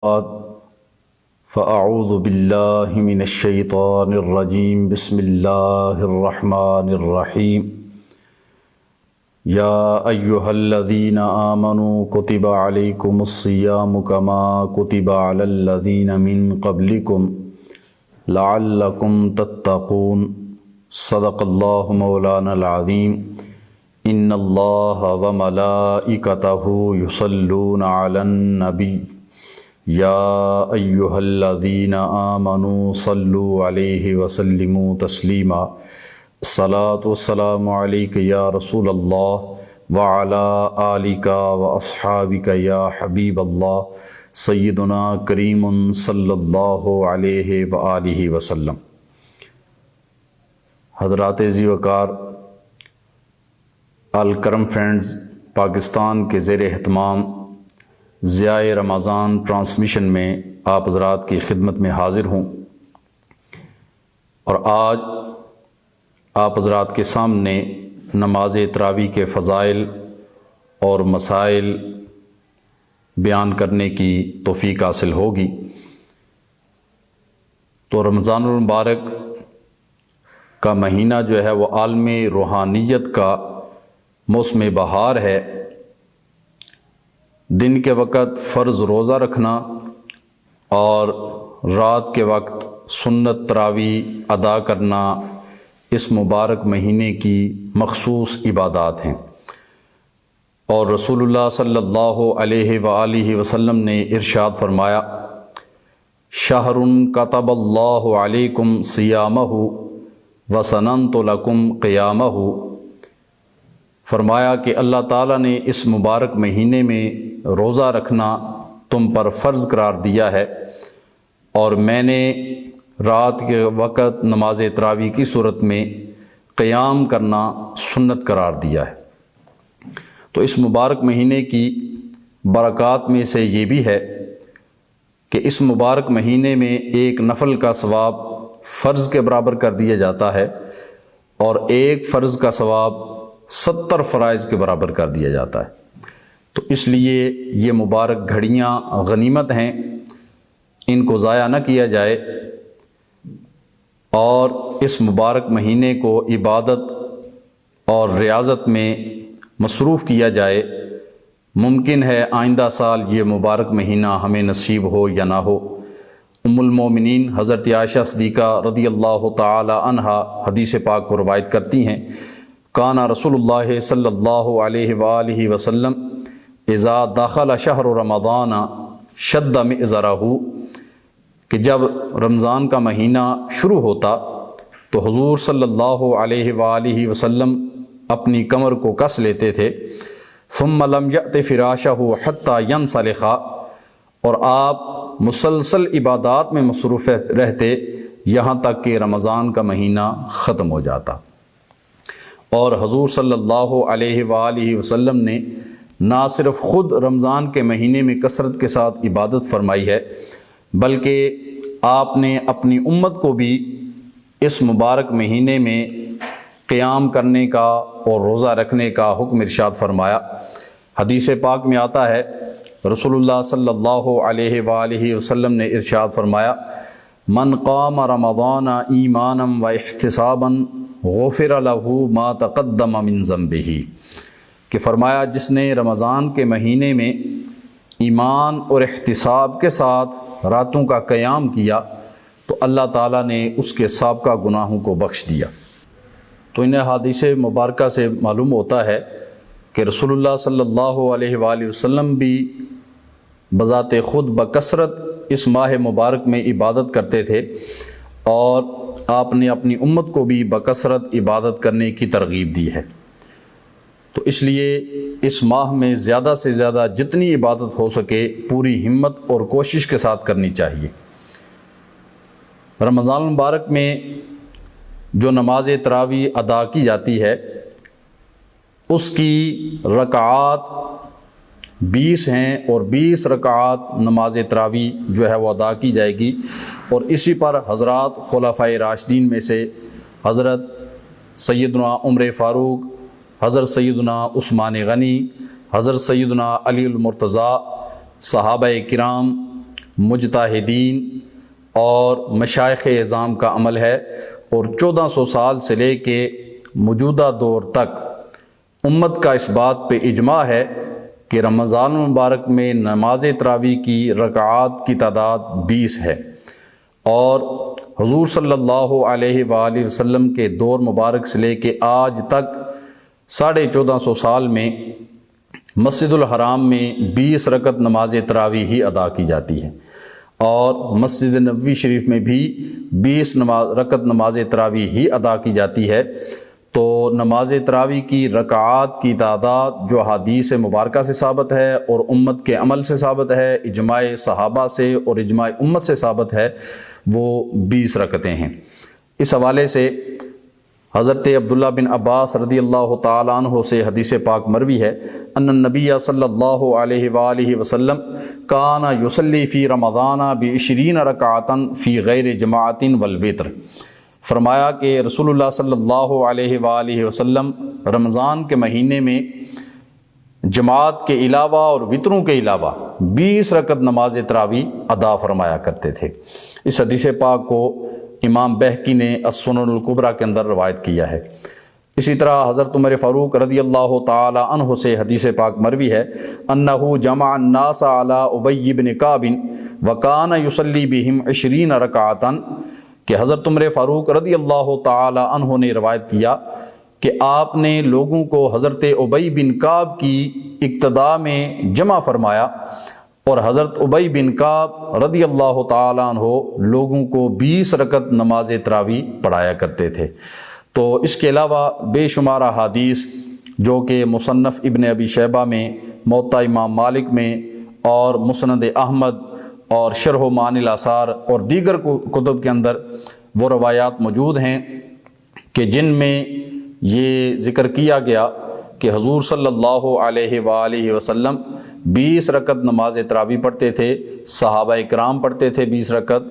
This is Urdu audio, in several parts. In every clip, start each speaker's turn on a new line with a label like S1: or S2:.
S1: فأعوذ باللہ من الشیطان الرجیم بسم اللہ الرحمن الرحیم یا ایہا الذین آمنوا کتب علیکم الصیام کما کتب علی الذین من قبلکم لعلکم تتقون صدق اللہ مولانا العظیم ان اللہ وملائکتہ یصلون علی النبی یا ایہا الذین آمنوا صلوا علیہ وسلموا تسلیما الصلاۃ والسلام علیک یا رسول اللہ وعلی آلک واصحابک یا حبیب اللہ سیدنا کریم صلی اللہ علیہ وآلہ وسلم۔ حضرات ذی وقار، الکرم فرینڈز پاکستان کے زیر اہتمام ضیاء رمضان ٹرانسمیشن میں آپ حضرات کی خدمت میں حاضر ہوں، اور آج آپ حضرات کے سامنے نماز تراویح کے فضائل اور مسائل بیان کرنے کی توفیق حاصل ہوگی۔ تو رمضان المبارک کا مہینہ جو ہے وہ عالم روحانیت کا موسم بہار ہے۔ دن کے وقت فرض روزہ رکھنا اور رات کے وقت سنت تراویح ادا کرنا اس مبارک مہینے کی مخصوص عبادات ہیں، اور رسول اللہ صلی اللہ علیہ وآلہ وسلم نے ارشاد فرمایا، شہر کتب اللہ علیکم صیامہ وسننت لکم قیامہ۔ فرمایا کہ اللہ تعالیٰ نے اس مبارک مہینے میں روزہ رکھنا تم پر فرض قرار دیا ہے، اور میں نے رات کے وقت نماز تراویح کی صورت میں قیام کرنا سنت قرار دیا ہے۔ تو اس مبارک مہینے کی برکات میں سے یہ بھی ہے کہ اس مبارک مہینے میں ایک نفل کا ثواب فرض کے برابر کر دیا جاتا ہے، اور ایک فرض کا ثواب 70 فرائض کے برابر کر دیا جاتا ہے۔ تو اس لیے یہ مبارک گھڑیاں غنیمت ہیں، ان کو ضائع نہ کیا جائے، اور اس مبارک مہینے کو عبادت اور ریاضت میں مصروف کیا جائے۔ ممکن ہے آئندہ سال یہ مبارک مہینہ ہمیں نصیب ہو یا نہ ہو۔ ام المومنین حضرت عائشہ صدیقہ رضی اللہ تعالی عنہا حدیث پاک کو روایت کرتی ہیں، کان رسول اللہ صلی اللہ علیہ وآلہ وسلم اذا دخل شہر رمضان شد مئزرہ، کہ جب رمضان کا مہینہ شروع ہوتا تو حضور صلی اللہ علیہ وآلہ وسلم اپنی کمر کو کس لیتے تھے، ثم لم یأت فراشہ حتی ینسلخ، اور آپ مسلسل عبادات میں مصروف رہتے یہاں تک کہ رمضان کا مہینہ ختم ہو جاتا۔ اور حضور صلی اللہ علیہ وآلہ وسلم نے نہ صرف خود رمضان کے مہینے میں کثرت کے ساتھ عبادت فرمائی ہے، بلکہ آپ نے اپنی امت کو بھی اس مبارک مہینے میں قیام کرنے کا اور روزہ رکھنے کا حکم ارشاد فرمایا۔ حدیث پاک میں آتا ہے، رسول اللہ صلی اللہ علیہ وآلہ وسلم نے ارشاد فرمایا، من قام رمضان ایمانا و احتسابا غفر له ما تقدم من ذنبہ، کہ فرمایا جس نے رمضان کے مہینے میں ایمان اور احتساب کے ساتھ راتوں کا قیام کیا تو اللہ تعالیٰ نے اس کے سابقہ گناہوں کو بخش دیا۔ تو ان حدیث مبارکہ سے معلوم ہوتا ہے کہ رسول اللہ صلی اللہ علیہ وآلہ وسلم بھی بذات خود بکثرت اس ماہ مبارک میں عبادت کرتے تھے، اور آپ نے اپنی امت کو بھی بکثرت عبادت کرنے کی ترغیب دی ہے۔ تو اس لیے اس ماہ میں زیادہ سے زیادہ جتنی عبادت ہو سکے پوری ہمت اور کوشش کے ساتھ کرنی چاہیے۔ رمضان المبارک میں جو نماز تراویح ادا کی جاتی ہے اس کی رکعات 20 ہیں، اور 20 رکعات نماز تراویح جو ہے وہ ادا کی جائے گی، اور اسی پر حضرات خلفائے راشدین میں سے حضرت سیدنا عمر فاروق، حضرت سیدنا عثمان غنی، حضرت سیدنا علی المرتضیٰ، صحابہ کرام، مجتہدین اور مشائخ اعظام کا عمل ہے، اور 1400 سال سے لے کے موجودہ دور تک امت کا اس بات پہ اجماع ہے کہ رمضان المبارک میں نماز تراویح کی رکعات کی تعداد 20 ہے، اور حضور صلی اللہ علیہ وآلہ وسلم کے دور مبارک سے لے کے آج تک 1450 سال میں مسجد الحرام میں 20 رکعت نماز تراویح ہی ادا کی جاتی ہے، اور مسجد نبوی شریف میں بھی 20 رکعت نماز تراویح ہی ادا کی جاتی ہے۔ تو نماز تراویح کی رکعات کی تعداد جو حدیث مبارکہ سے ثابت ہے اور امت کے عمل سے ثابت ہے، اجماع صحابہ سے اور اجماع امت سے ثابت ہے، وہ 20 رکعتیں ہیں۔ اس حوالے سے حضرت عبداللہ بن عباس رضی اللہ تعالیٰ عنہ سے حدیث پاک مروی ہے، ان النبی صلی اللہ علیہ وآلہ وسلم کان یصلی فی رمضان ب20 رکعۃ فی غیر جماعت والوتر۔ فرمایا کہ رسول اللہ صلی اللہ علیہ وآلہ وسلم رمضان کے مہینے میں جماعت کے علاوہ اور وطروں کے علاوہ 20 رکعت نماز تراویح ادا فرمایا کرتے تھے۔ اس حدیث پاک کو امام بہقی نے السنن الکبریٰ کے اندر روایت کیا ہے۔ اسی طرح حضرت عمر فاروق رضی اللہ تعالی عنہ سے حدیث پاک مروی ہے، انہ جمع الناس علی ابی بن کعب وکان یصلی بہم 20 رکعۃ، کہ حضرت عمر فاروق رضی اللہ تعالی عنہ نے روایت کیا کہ آپ نے لوگوں کو حضرت ابی بن کعب کی اقتداء میں جمع فرمایا، اور حضرت ابی بن کعب رضی اللہ تعالی عنہ لوگوں کو 20 رکعت نماز تراویح پڑھایا کرتے تھے۔ تو اس کے علاوہ بے شمار احادیث جو کہ مصنف ابن ابی شیبہ میں، موطا امام مالک میں، اور مسند احمد اور شرح معانی الاثار اور دیگر کتب کے اندر وہ روایات موجود ہیں کہ جن میں یہ ذکر کیا گیا کہ حضور صلی اللہ علیہ وآلہ وسلم 20 رکعت نماز تراویح پڑھتے تھے، صحابہ کرام پڑھتے تھے 20 رکعت،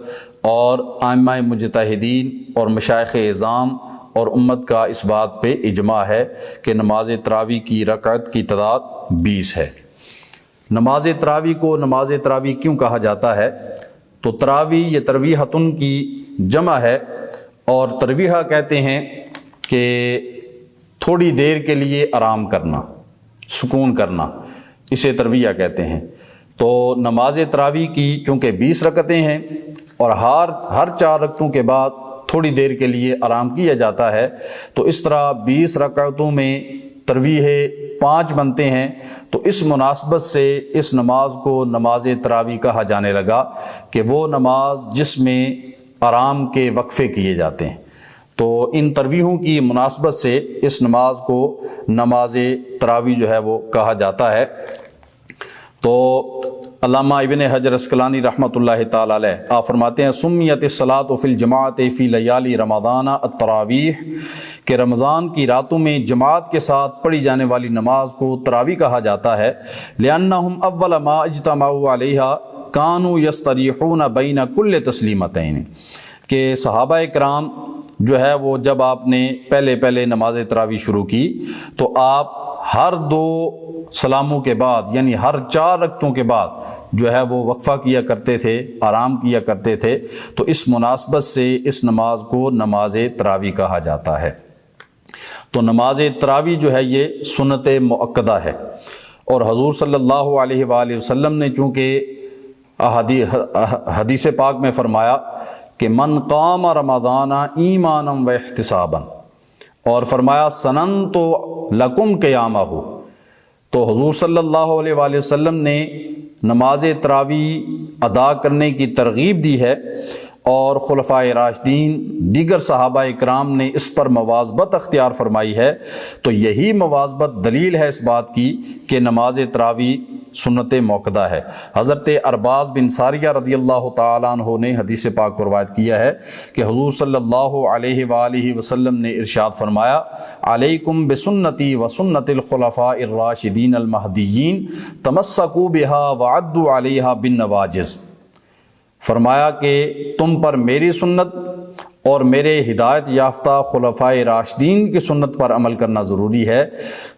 S1: اور ائمہ مجتہدین اور مشائخ اعظام اور امت کا اس بات پہ اجماع ہے کہ نماز تراویح کی رکعت کی تعداد 20 ہے۔ نماز تراویح کو نماز تراویح کیوں کہا جاتا ہے؟ تو تراویح یہ ترویحتن کی جمع ہے، اور ترویحہ کہتے ہیں کہ تھوڑی دیر کے لیے آرام کرنا، سکون کرنا، اسے ترویحہ کہتے ہیں۔ تو نماز تراویح کی چونکہ 20 رکعتیں ہیں اور ہر 4 رکعتوں کے بعد تھوڑی دیر کے لیے آرام کیا جاتا ہے، تو اس طرح 20 رکعتوں میں تراویح 5 بنتے ہیں۔ تو اس مناسبت سے اس نماز کو نماز تراویح کہا جانے لگا کہ وہ نماز جس میں آرام کے وقفے کیے جاتے ہیں۔ تو ان تراویحوں کی مناسبت سے اس نماز کو نماز تراویح جو ہے وہ کہا جاتا ہے۔ تو علامہ ابن حجر اسقلانی رحمۃ اللہ تعالی علیہ آپ فرماتے ہیں، سمیت الصلاۃ فی الجماعۃ فی لیالی رمضان التراویح، کہ رمضان کی راتوں میں جماعت کے ساتھ پڑھی جانے والی نماز کو تراویح کہا جاتا ہے، لأنہم اول ما اجتمعوا علیہا کانوا یستریحون بین کل تسلیمتین، کہ صحابہ کرام جو ہے وہ جب آپ نے پہلے نماز تراویح شروع کی تو آپ ہر 2 سلاموں کے بعد، یعنی ہر 4 رکعتوں کے بعد جو ہے وہ وقفہ کیا کرتے تھے، آرام کیا کرتے تھے۔ تو اس مناسبت سے اس نماز کو نماز تراویح کہا جاتا ہے۔ تو نماز تراویح جو ہے یہ سنت مؤکدہ ہے، اور حضور صلی اللہ علیہ وآلہ وسلم نے چونکہ حدیث پاک میں فرمایا کہ من قام رمضان ایمانا و احتسابا، اور فرمایا سننت لکم قیامہ، تو حضور صلی اللہ علیہ وآلہ وسلم نے نماز تراویح ادا کرنے کی ترغیب دی ہے، اور خلفائے راشدین دیگر صحابہ اکرام نے اس پر مواظبت اختیار فرمائی ہے۔ تو یہی مواظبت دلیل ہے اس بات کی کہ نماز تراویح سنت موقدہ ہے۔ حضرت ارباز بن ساریہ رضی اللہ تعالیٰ عنہ نے حدیث پاک کو روایت کیا ہے کہ حضور صلی اللہ علیہ وآلہ وسلم نے ارشاد فرمایا، علیکم بسنتی وسنت الخلفاء الراشدین المہدیین تمسکوا بہا وعدوا علیہا بالنواجذ۔ فرمایا کہ تم پر میری سنت اور میرے ہدایت یافتہ خلفائے راشدین کی سنت پر عمل کرنا ضروری ہے،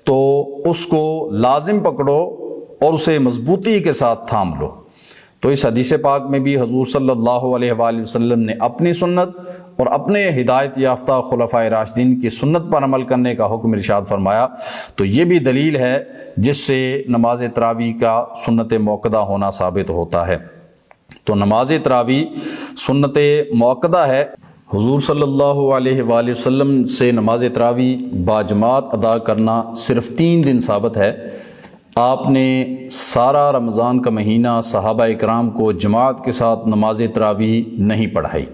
S1: تو اس کو لازم پکڑو اور اسے مضبوطی کے ساتھ تھام لو۔ تو اس حدیث پاک میں بھی حضور صلی اللہ علیہ وآلہ وسلم نے اپنی سنت اور اپنے ہدایت یافتہ خلفائے راشدین کی سنت پر عمل کرنے کا حکم ارشاد فرمایا۔ تو یہ بھی دلیل ہے جس سے نماز تراویح کا سنت موقدہ ہونا ثابت ہوتا ہے۔ تو نماز تراویح سنت موقدہ ہے۔ حضور صلی اللہ علیہ وآلہ وسلم سے نماز تراویح باجماعت ادا کرنا صرف 3 دن ثابت ہے۔ آپ نے سارا رمضان کا مہینہ صحابہ اکرام کو جماعت کے ساتھ نماز تراویح نہیں پڑھائی،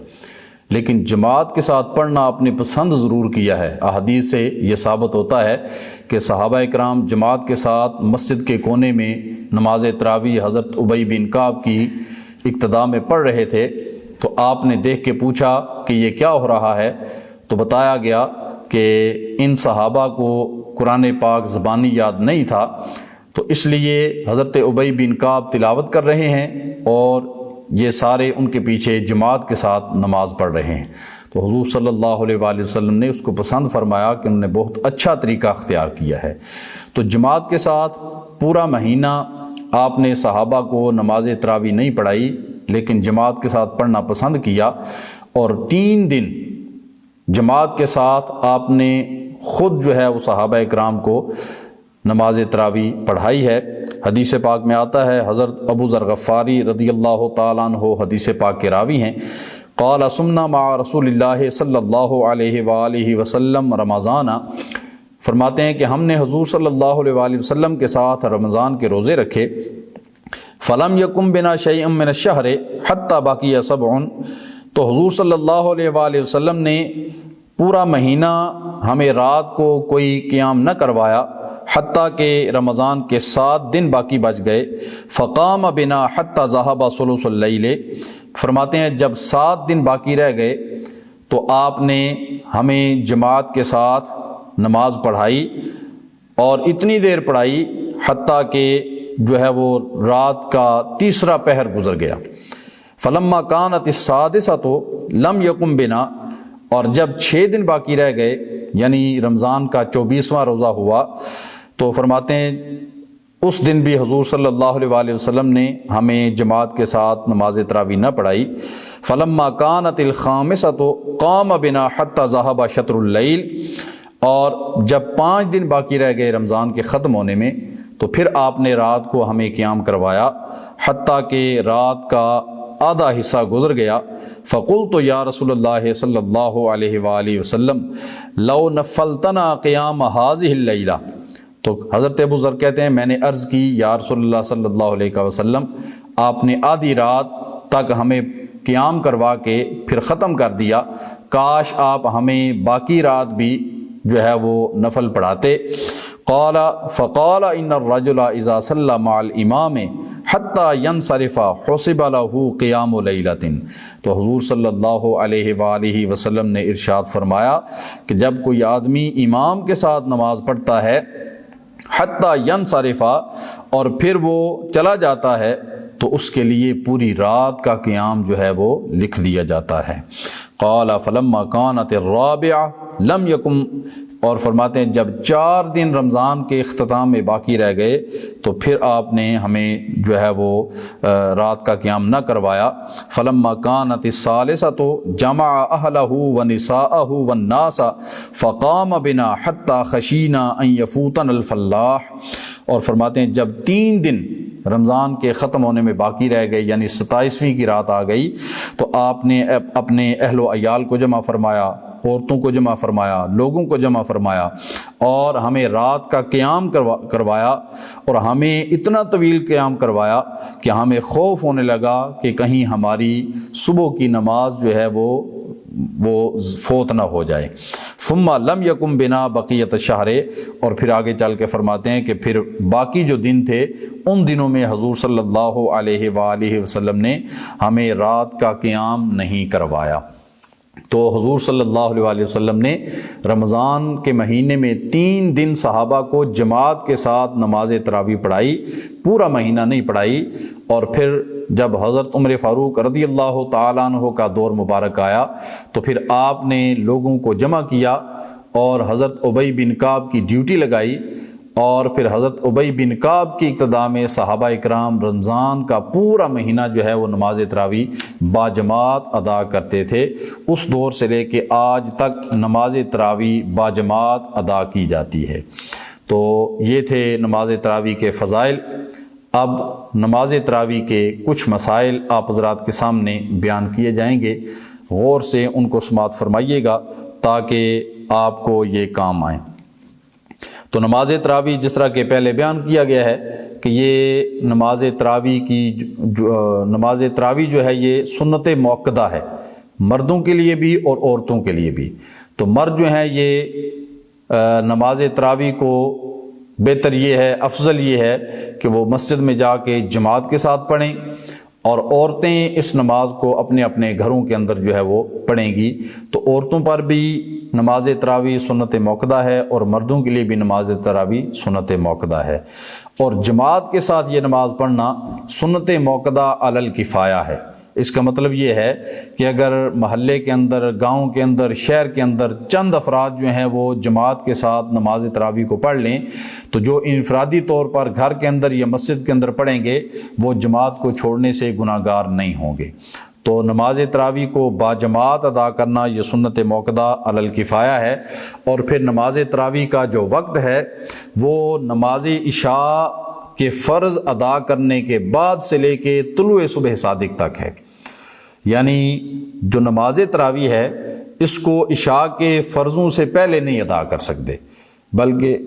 S1: لیکن جماعت کے ساتھ پڑھنا آپ نے پسند ضرور کیا ہے۔ احادیث سے یہ ثابت ہوتا ہے کہ صحابہ اکرام جماعت کے ساتھ مسجد کے کونے میں نماز تراویح حضرت ابی بن کعب کی اقتداء میں پڑھ رہے تھے، تو آپ نے دیکھ کے پوچھا کہ یہ کیا ہو رہا ہے؟ تو بتایا گیا کہ ان صحابہ کو قرآن پاک زبانی یاد نہیں تھا، تو اس لیے حضرت ابی بن کعب تلاوت کر رہے ہیں اور یہ سارے ان کے پیچھے جماعت کے ساتھ نماز پڑھ رہے ہیں۔ تو حضور صلی اللہ علیہ وآلہ وسلم نے اس کو پسند فرمایا کہ انہوں نے بہت اچھا طریقہ اختیار کیا ہے۔ تو جماعت کے ساتھ پورا مہینہ آپ نے صحابہ کو نماز تراویح نہیں پڑھائی، لیکن جماعت کے ساتھ پڑھنا پسند کیا، اور 3 دن جماعت کے ساتھ آپ نے خود جو ہے وہ صحابہ اکرام کو نماز تراویح پڑھائی ہے۔ حدیث پاک میں آتا ہے، حضرت ابو ذر غفاری رضی اللہ تعالیٰ عنہ حدیث پاک کے راوی ہیں، قال صمنا مع رسول اللہ صلی اللہ علیہ وآلہ وسلم رمضان، فرماتے ہیں کہ ہم نے حضور صلی اللہ علیہ وآلہ وسلم کے ساتھ رمضان کے روزے رکھے، فلم یکم بنا شیء من الشہر حتی باقی 7، تو حضور صلی اللہ علیہ وآلہ وسلم نے پورا مہینہ ہمیں رات کو کوئی قیام نہ کروایا حتیٰ کہ رمضان کے 7 دن باقی بچ گئے، فقام بنا حتی ذہب ثلث اللیل، فرماتے ہیں جب 7 دن باقی رہ گئے تو آپ نے ہمیں جماعت کے ساتھ نماز پڑھائی، اور اتنی دیر پڑھائی حتیٰ کہ جو ہے وہ رات کا 3 پہر گزر گیا۔ فلما کانت السادسۃ لم یقم بنا، اور جب 6 دن باقی رہ گئے یعنی رمضان کا 24واں روزہ ہوا، تو فرماتے ہیں اس دن بھی حضور صلی اللہ علیہ وآلہ وسلم نے ہمیں جماعت کے ساتھ نماز تراویح نہ پڑھائی۔ فلما کانت الخامسۃ قام بنا حتی ذہب شطر اللیل، اور جب 5 دن باقی رہ گئے رمضان کے ختم ہونے میں تو پھر آپ نے رات کو ہمیں قیام کروایا حتیٰ کہ رات کا آدھا حصہ گزر گیا۔ فقلت یا رسول اللہ صلی اللہ علیہ وآلہ وسلم لو نفلتنا قیام هذه اللیلہ، تو حضرت ابو ذر کہتے ہیں میں نے عرض کی یا رسول اللہ صلی اللہ علیہ وسلم، آپ نے آدھی رات تک ہمیں قیام کروا کے پھر ختم کر دیا، کاش آپ ہمیں باقی رات بھی جو ہے وہ نفل پڑھاتے۔ فقال ان الرجل اذا صلى مع الامام حتى ينصرف حسب له قیام لیلۃ، تو حضور صلی اللہ علیہ وآلہ وسلم نے ارشاد فرمایا کہ جب کوئی آدمی امام کے ساتھ نماز پڑھتا ہے حتیٰ ینصرف، اور پھر وہ چلا جاتا ہے، تو اس کے لیے پوری رات کا قیام جو ہے وہ لکھ دیا جاتا ہے۔ قال فلما كانت الرابعہ لم یکم، اور فرماتے ہیں جب 4 دن رمضان کے اختتام میں باقی رہ گئے تو پھر آپ نے ہمیں جو ہے وہ رات کا قیام نہ کروایا۔ فلما كانت الثالثۃ جمع اہلہ ونساءہ والناس فقام بنا حتی خشینا ان یفوتنا الفلاح، اور فرماتے ہیں جب 3 دن رمضان کے ختم ہونے میں باقی رہ گئے یعنی 27ویں کی رات آ گئی، تو آپ نے اپنے اہل و عیال کو جمع فرمایا، عورتوں کو جمع فرمایا، لوگوں کو جمع فرمایا، اور ہمیں رات کا قیام کروایا، اور ہمیں اتنا طویل قیام کروایا کہ ہمیں خوف ہونے لگا کہ کہیں ہماری صبح کی نماز جو ہے وہ فوت نہ ہو جائے۔ ثم لم یکم بنا بقیت الشہر، اور پھر آگے چل کے فرماتے ہیں کہ پھر باقی جو دن تھے ان دنوں میں حضور صلی اللہ علیہ وآلہ وسلم نے ہمیں رات کا قیام نہیں کروایا۔ تو حضور صلی اللہ علیہ وآلہ وسلم نے رمضان کے مہینے میں 3 دن صحابہ کو جماعت کے ساتھ نماز تراویح پڑھائی، پورا مہینہ نہیں پڑھائی، اور پھر جب حضرت عمر فاروق رضی اللہ تعالیٰ عنہ کا دور مبارک آیا تو پھر آپ نے لوگوں کو جمع کیا اور حضرت ابی بن کعب کی ڈیوٹی لگائی، اور پھر حضرت ابی بن کعب کی اقتداء میں صحابہ اکرام رمضان کا پورا مہینہ جو ہے وہ نماز تراویح باجماعت ادا کرتے تھے۔ اس دور سے لے کے آج تک نماز تراویح باجماعت ادا کی جاتی ہے۔ تو یہ تھے نماز تراویح کے فضائل۔ اب نماز تراویح کے کچھ مسائل آپ حضرات کے سامنے بیان کیے جائیں گے، غور سے ان کو سماعت فرمائیے گا تاکہ آپ کو یہ کام آئیں۔ تو نماز تراویح جس طرح کہ پہلے بیان کیا گیا ہے کہ یہ نماز تراویح جو ہے یہ سنت موقدہ ہے، مردوں کے لیے بھی اور عورتوں کے لیے بھی۔ تو مرد جو ہیں یہ نماز تراویح کو بہتر یہ ہے، افضل یہ ہے کہ وہ مسجد میں جا کے جماعت کے ساتھ پڑھیں، اور عورتیں اس نماز کو اپنے اپنے گھروں کے اندر جو ہے وہ پڑھیں گی۔ تو عورتوں پر بھی نماز تراویح سنت موقدہ ہے اور مردوں کے لیے بھی نماز تراویح سنت موقدہ ہے، اور جماعت کے ساتھ یہ نماز پڑھنا سنت موقدہ علی الکفایہ ہے۔ اس کا مطلب یہ ہے کہ اگر محلے کے اندر، گاؤں کے اندر، شہر کے اندر چند افراد جو ہیں وہ جماعت کے ساتھ نماز تراویح کو پڑھ لیں، تو جو انفرادی طور پر گھر کے اندر یا مسجد کے اندر پڑھیں گے وہ جماعت کو چھوڑنے سے گناہ گار نہیں ہوں گے۔ تو نماز تراویح کو باجماعت ادا کرنا یہ سنت موقدہ علی الکفایہ ہے۔ اور پھر نماز تراویح کا جو وقت ہے وہ نماز عشاء کے فرض ادا کرنے کے بعد سے لے کے طلوع صبح صادق تک ہے۔ یعنی جو نماز تراویح ہے اس کو عشاء کے فرضوں سے پہلے نہیں ادا کر سکتے، بلکہ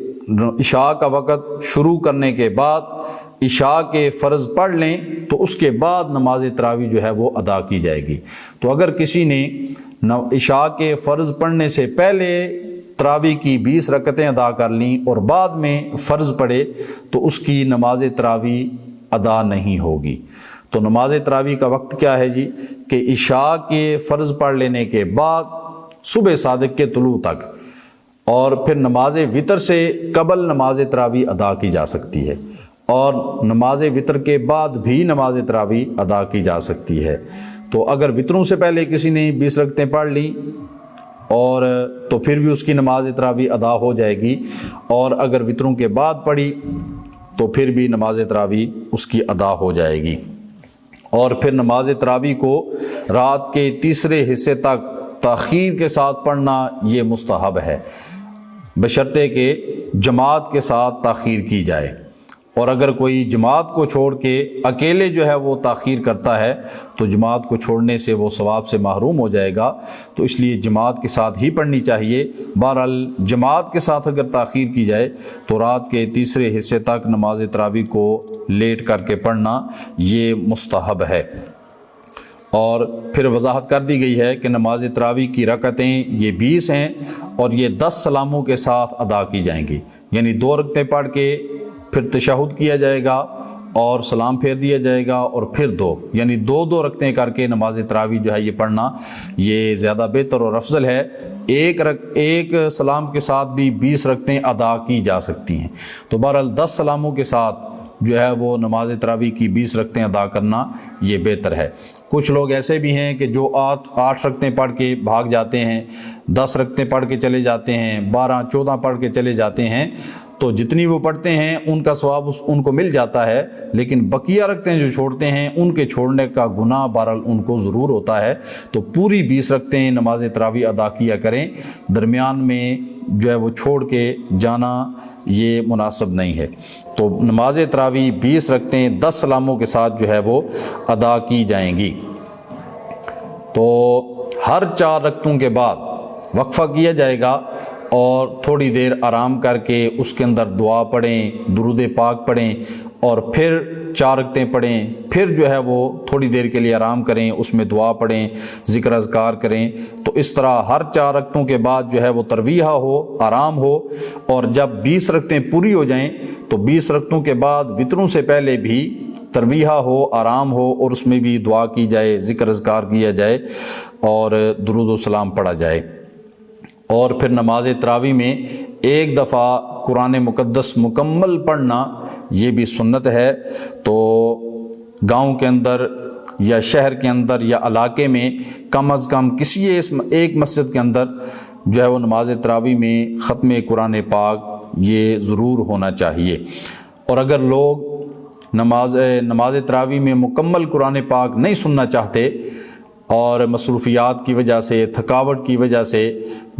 S1: عشاء کا وقت شروع کرنے کے بعد عشاء کے فرض پڑھ لیں تو اس کے بعد نماز تراویح جو ہے وہ ادا کی جائے گی۔ تو اگر کسی نے عشاء کے فرض پڑھنے سے پہلے تراویح کی 20 رکعتیں ادا کر لیں اور بعد میں فرض پڑھے تو اس کی نماز تراویح ادا نہیں ہوگی۔ تو نماز تراویح کا وقت کیا ہے جی؟ کہ عشاء کے فرض پڑھ لینے کے بعد صبح صادق کے طلوع تک، اور پھر نماز وتر سے قبل نماز تراویح ادا کی جا سکتی ہے، اور نماز وتر کے بعد بھی نماز تراویح ادا کی جا سکتی ہے۔ تو اگر وتروں سے پہلے کسی نے 20 رکعتیں پڑھ لیں اور تو پھر بھی اس کی نماز تراویح ادا ہو جائے گی، اور اگر وتروں کے بعد پڑھی تو پھر بھی نماز تراویح اس کی ادا ہو جائے گی۔ اور پھر نماز تراویح کو رات کے تیسرے حصے تک تاخیر کے ساتھ پڑھنا یہ مستحب ہے، بشرطے کہ جماعت کے ساتھ تاخیر کی جائے۔ اور اگر کوئی جماعت کو چھوڑ کے اکیلے جو ہے وہ تاخیر کرتا ہے تو جماعت کو چھوڑنے سے وہ ثواب سے محروم ہو جائے گا، تو اس لیے جماعت کے ساتھ ہی پڑھنی چاہیے۔ بہرحال جماعت کے ساتھ اگر تاخیر کی جائے تو رات کے تیسرے حصے تک نماز تراویح کو لیٹ کر کے پڑھنا یہ مستحب ہے۔ اور پھر وضاحت کر دی گئی ہے کہ نماز تراویح کی رکعتیں یہ 20 ہیں اور یہ 10 سلاموں کے ساتھ ادا کی جائیں گی، یعنی 2 رکعتیں پڑھ کے پھر تشہد کیا جائے گا اور سلام پھیر دیا جائے گا، اور پھر 2، یعنی 2 رکعتیں کر کے نماز تراویح جو ہے یہ پڑھنا یہ زیادہ بہتر اور افضل ہے۔ ایک سلام کے ساتھ بھی 20 رکعتیں ادا کی جا سکتی ہیں۔ تو بہرحال 10 سلاموں کے ساتھ جو ہے وہ نماز تراویح کی 20 رکعتیں ادا کرنا یہ بہتر ہے۔ کچھ لوگ ایسے بھی ہیں کہ جو 8 رکعتیں پڑھ کے بھاگ جاتے ہیں، 10 رکعتیں پڑھ کے چلے جاتے ہیں، 12 14 پڑھ کے چلے جاتے ہیں، تو جتنی وہ پڑھتے ہیں ان کا ثواب ان کو مل جاتا ہے، لیکن بقیہ رکعتیں جو چھوڑتے ہیں ان کے چھوڑنے کا گناہ بہرحال ان کو ضرور ہوتا ہے۔ تو پوری 20 رکعتیں نماز تراویح ادا کیا کریں، درمیان میں جو ہے وہ چھوڑ کے جانا یہ مناسب نہیں ہے۔ تو نماز تراویح 20 رکعتیں 10 سلاموں کے ساتھ جو ہے وہ ادا کی جائیں گی۔ تو ہر 4 رکعتوں کے بعد وقفہ کیا جائے گا اور تھوڑی دیر آرام کر کے اس کے اندر دعا پڑھیں، درود پاک پڑھیں، اور پھر 4 رکعتیں پڑھیں، پھر جو ہے وہ تھوڑی دیر کے لیے آرام کریں، اس میں دعا پڑھیں، ذکر اذکار کریں۔ تو اس طرح ہر 4 رکعتوں کے بعد جو ہے وہ ترویہ ہو، آرام ہو، اور جب 20 رکعتیں پوری ہو جائیں تو 20 رکعتوں کے بعد وتروں سے پہلے بھی ترویہ ہو، آرام ہو، اور اس میں بھی دعا کی جائے، ذکر اذکار کیا جائے اور درود و سلام پڑھا جائے۔ اور پھر نماز تراویح میں ایک دفعہ قرآن مقدس مکمل پڑھنا یہ بھی سنت ہے۔ تو گاؤں کے اندر یا شہر کے اندر یا علاقے میں کم از کم کسی ایک مسجد کے اندر جو ہے وہ نماز تراویح میں ختم قرآن پاک یہ ضرور ہونا چاہیے۔ اور اگر لوگ نماز تراویح میں مکمل قرآن پاک نہیں سننا چاہتے اور مصروفیات کی وجہ سے، تھکاوٹ کی وجہ سے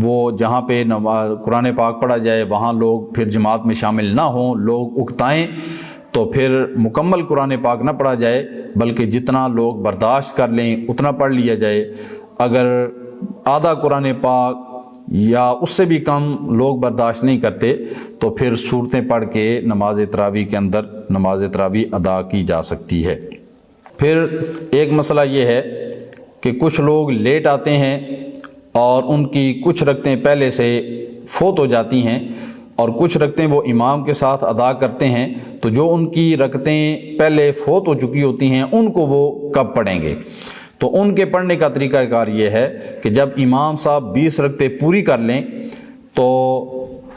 S1: وہ جہاں پہ قرآن پاک پڑھا جائے وہاں لوگ پھر جماعت میں شامل نہ ہوں، لوگ اکتائیں، تو پھر مکمل قرآن پاک نہ پڑھا جائے بلکہ جتنا لوگ برداشت کر لیں اتنا پڑھ لیا جائے۔ اگر آدھا قرآن پاک یا اس سے بھی کم لوگ برداشت نہیں کرتے تو پھر سورتیں پڑھ کے نماز تراویح کے اندر نماز تراویح ادا کی جا سکتی ہے۔ پھر ایک مسئلہ یہ ہے کہ کچھ لوگ لیٹ آتے ہیں اور ان کی کچھ رکعتیں پہلے سے فوت ہو جاتی ہیں اور کچھ رکعتیں وہ امام کے ساتھ ادا کرتے ہیں، تو جو ان کی رکعتیں پہلے فوت ہو چکی ہوتی ہیں ان کو وہ کب پڑھیں گے؟ تو ان کے پڑھنے کا طریقہ کار یہ ہے کہ جب امام صاحب 20 رکعتیں پوری کر لیں تو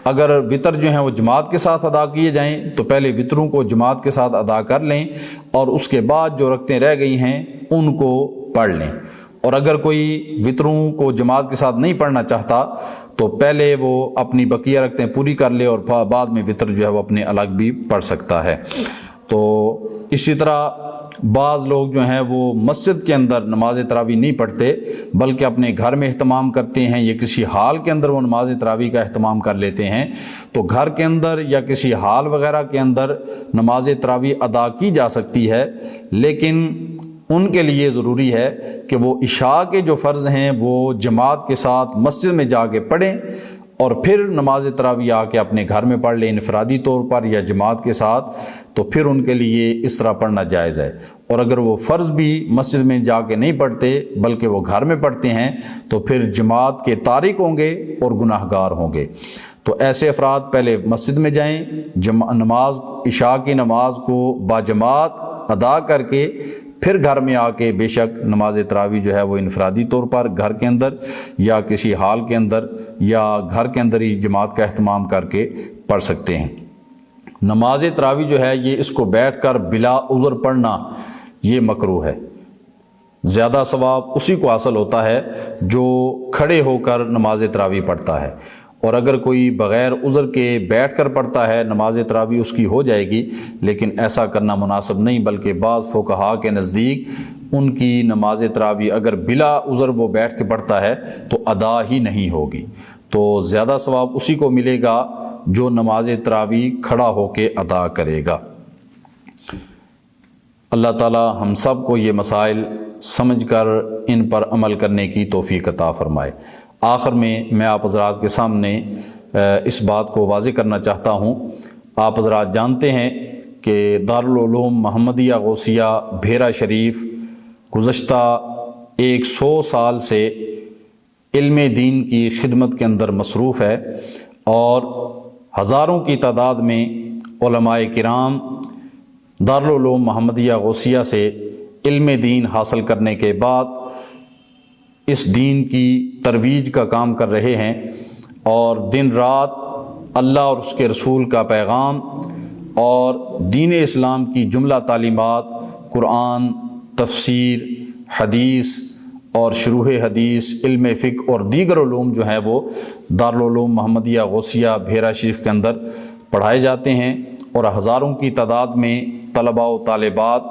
S1: اگر وطر جو ہیں وہ جماعت کے ساتھ ادا کیے جائیں تو پہلے وطروں کو جماعت کے ساتھ ادا کر لیں اور اس کے بعد جو رکعتیں رہ گئی ہیں ان کو پڑھ لیں۔ اور اگر کوئی وطروں کو جماعت کے ساتھ نہیں پڑھنا چاہتا تو پہلے وہ اپنی بقیہ رکعتیں پوری کر لے اور بعد میں وطر جو ہے وہ اپنے الگ بھی پڑھ سکتا ہے۔ تو اسی طرح بعض لوگ جو ہیں وہ مسجد کے اندر نماز تراویح نہیں پڑھتے بلکہ اپنے گھر میں اہتمام کرتے ہیں یا کسی ہال کے اندر وہ نماز تراویح کا اہتمام کر لیتے ہیں، تو گھر کے اندر یا کسی ہال وغیرہ کے اندر نماز تراویح ادا کی جا سکتی ہے، لیکن ان کے لیے ضروری ہے کہ وہ عشاء کے جو فرض ہیں وہ جماعت کے ساتھ مسجد میں جا کے پڑھیں اور پھر نماز تراویح آ کے اپنے گھر میں پڑھ لیں انفرادی طور پر یا جماعت کے ساتھ، تو پھر ان کے لیے اس طرح پڑھنا جائز ہے۔ اور اگر وہ فرض بھی مسجد میں جا کے نہیں پڑھتے بلکہ وہ گھر میں پڑھتے ہیں تو پھر جماعت کے تارک ہوں گے اور گناہ گار ہوں گے۔ تو ایسے افراد پہلے مسجد میں جائیں، نماز عشاء کی نماز کو باجماعت ادا کر کے پھر گھر میں آ کے بے شک نماز تراویح جو ہے وہ انفرادی طور پر گھر کے اندر یا کسی ہال کے اندر یا گھر کے اندر ہی جماعت کا اہتمام کر کے پڑھ سکتے ہیں۔ نماز تراویح جو ہے یہ اس کو بیٹھ کر بلا عذر پڑھنا یہ مکروہ ہے۔ زیادہ ثواب اسی کو حاصل ہوتا ہے جو کھڑے ہو کر نماز تراویح پڑھتا ہے، اور اگر کوئی بغیر عذر کے بیٹھ کر پڑھتا ہے نماز تراویح اس کی ہو جائے گی، لیکن ایسا کرنا مناسب نہیں، بلکہ بعض فقہا کے نزدیک ان کی نماز تراویح اگر بلا عذر وہ بیٹھ کے پڑھتا ہے تو ادا ہی نہیں ہوگی۔ تو زیادہ ثواب اسی کو ملے گا جو نماز تراویح کھڑا ہو کے ادا کرے گا۔ اللہ تعالی ہم سب کو یہ مسائل سمجھ کر ان پر عمل کرنے کی توفیق عطا فرمائے۔ آخر میں آپ حضرات کے سامنے اس بات کو واضح کرنا چاہتا ہوں، آپ حضرات جانتے ہیں کہ دارالعلوم محمدیہ غوثیہ بھیرا شریف گزشتہ 100 سال سے علم دین کی خدمت کے اندر مصروف ہے، اور ہزاروں کی تعداد میں علماء کرام دارالعلوم محمدیہ غوثیہ سے علم دین حاصل کرنے کے بعد اس دین کی ترویج کا کام کر رہے ہیں، اور دن رات اللہ اور اس کے رسول کا پیغام اور دین اسلام کی جملہ تعلیمات، قرآن، تفسیر، حدیث اور شروح حدیث، علم فقہ اور دیگر علوم جو ہیں وہ دارالعلوم محمدیہ غوثیہ بھیرا شریف کے اندر پڑھائے جاتے ہیں، اور ہزاروں کی تعداد میں طلباء و طالبات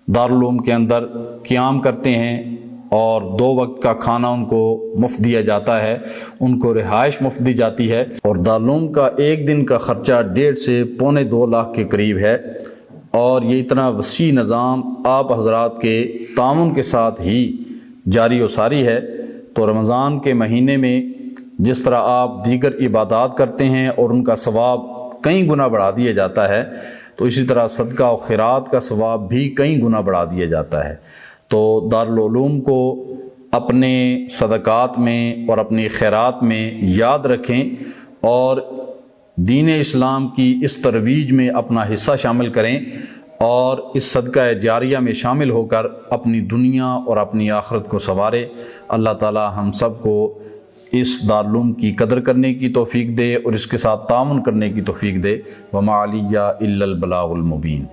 S1: دارالعلوم کے اندر قیام کرتے ہیں، اور 2 وقت کا کھانا ان کو مفت دیا جاتا ہے، ان کو رہائش مفت دی جاتی ہے، اور دارالعلوم کا ایک دن کا خرچہ 1.5 سے 2.25 لاکھ کے قریب ہے، اور یہ اتنا وسیع نظام آپ حضرات کے تعاون کے ساتھ ہی جاری و ساری ہے۔ تو رمضان کے مہینے میں جس طرح آپ دیگر عبادات کرتے ہیں اور ان کا ثواب کئی گنا بڑھا دیا جاتا ہے، تو اسی طرح صدقہ و خیرات کا ثواب بھی کئی گنا بڑھا دیا جاتا ہے۔ تو دارالعلوم کو اپنے صدقات میں اور اپنی خیرات میں یاد رکھیں، اور دین اسلام کی اس ترویج میں اپنا حصہ شامل کریں، اور اس صدقہ جاریہ میں شامل ہو کر اپنی دنیا اور اپنی آخرت کو سنوارے۔ اللہ تعالی ہم سب کو اس دارالعلوم کی قدر کرنے کی توفیق دے اور اس کے ساتھ تعاون کرنے کی توفیق دے۔ وما علیہ الا البلاغ المبین۔